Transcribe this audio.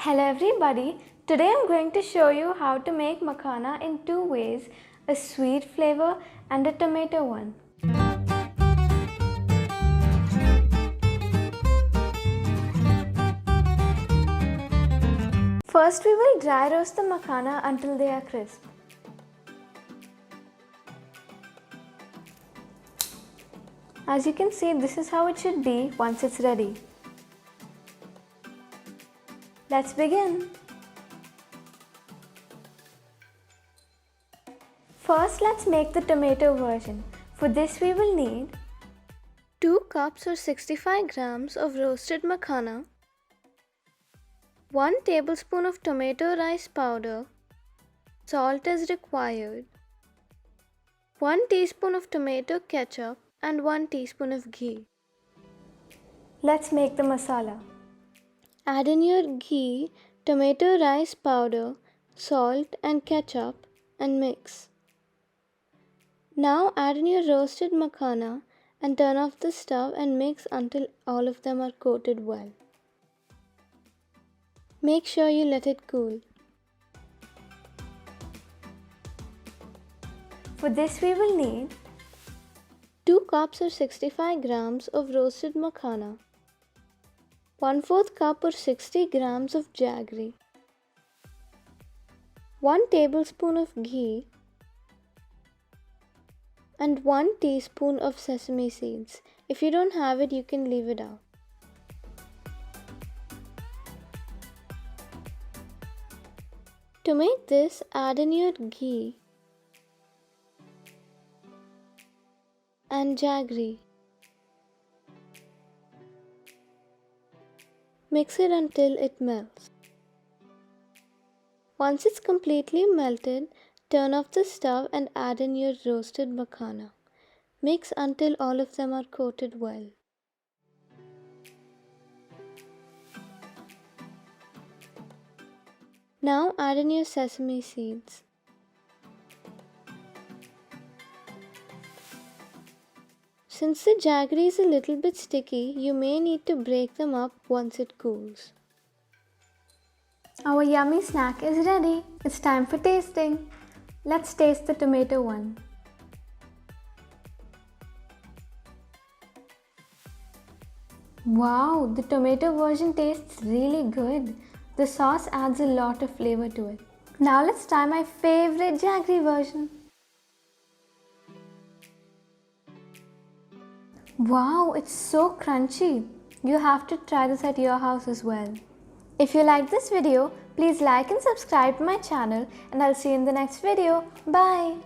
Hello everybody, today I'm going to show you how to make makhana in two ways, a sweet flavor and a tomato one. First we will dry roast the makhana until they are crisp. As you can see, this is how it should be once it's ready. Let's begin. First, let's make the tomato version. For this we will need 2 cups or 65 grams of roasted makhana, 1 tablespoon of tomato rice powder, salt as required, 1 teaspoon of tomato ketchup and 1 teaspoon of ghee. Let's make the masala. Add in your ghee, tomato rice powder, salt and ketchup and mix. Now add in your roasted makhana and turn off the stove and mix until all of them are coated well. Make sure you let it cool. For this we will need 2 cups or 65 grams of roasted makhana, 1/4 cup or 60 grams of jaggery, 1 tablespoon of ghee and 1 teaspoon of sesame seeds. If you don't have it, you can leave it out. To make this, add in your ghee and jaggery. Mix it until it melts. Once it's completely melted, turn off the stove and add in your roasted makhana. Mix until all of them are coated well. Now add in your sesame seeds. Since the jaggery is a little bit sticky, you may need to break them up once it cools. Our yummy snack is ready. It's time for tasting. Let's taste the tomato one. Wow, the tomato version tastes really good. The sauce adds a lot of flavor to it. Now let's try my favorite jaggery version. Wow, it's so crunchy. You have to try this at your house as well. If you like this video, please like and subscribe to my channel and I'll see you in the next video. Bye.